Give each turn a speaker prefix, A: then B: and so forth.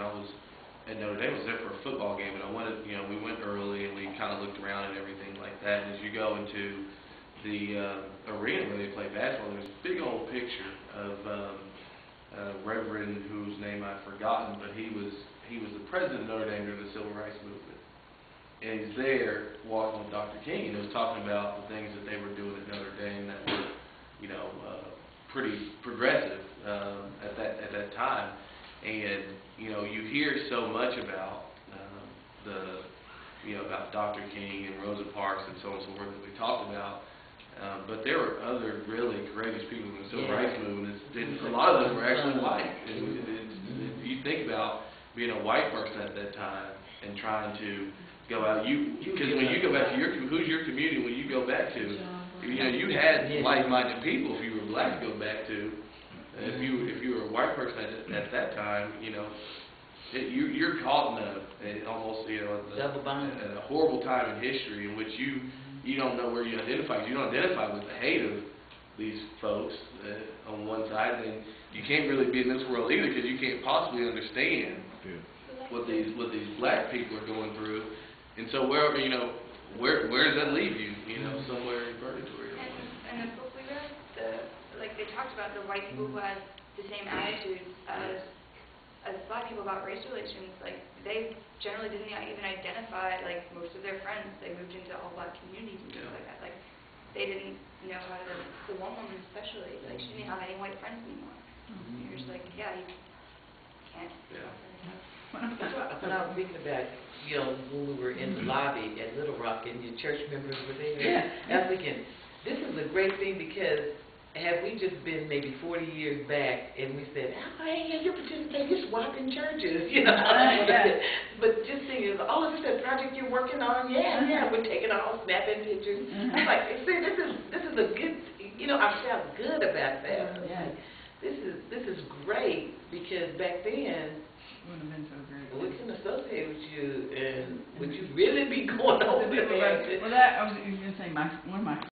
A: I was at Notre Dame. I was there for a football game, and I wanted, we went early and we kind of looked around and everything like that. And as you go into the arena where they play basketball, there's a big old picture of a Reverend whose name I've forgotten, but he was the president of Notre Dame during the Civil Rights Movement. And he's there walking with Dr. King, and he was talking about the things that they were doing at Notre Dame that were, pretty progressive at that time. And you hear so much about about Dr. King and Rosa Parks and so on and so forth that we talked about. But there were other really courageous people in the Civil Rights Movement. A lot of them were actually white. And you think about being a white person at that time and trying to go out. Because when you go back to who's your community when you go back to? You had like-minded people if you were black to go back to. If you were a white person at that time, you're caught in almost a horrible time in history in which you don't know where you identify. You don't identify with the hate of these folks on one side, and you can't really be in this world either because you can't possibly understand what these black people are going through. And so where does that leave you? Somewhere in purgatory.
B: And the book we read, they talked about the white people who had the same attitudes as black people about race relations. Like, they generally didn't even identify, most of their friends. They moved into all black communities and things like that. Like, they didn't know how to, the one woman especially, she didn't have any white friends anymore. You're just like, you can't.
C: When I was thinking about, when we were in the lobby at Little Rock and your church members were there, I was thinking, this is a great thing because had we just been maybe 40 years back and we said, hey, you're participating, you're swapping churches, But just thinking, oh, is this a project you're working on? Yeah, we're taking all snapping pictures. I'm like, see, this is a good, I felt good about that. This is great because back then,
D: would have been so great.
C: We can associate with you and would you really be going over there?
D: Well, that I was going to say one of my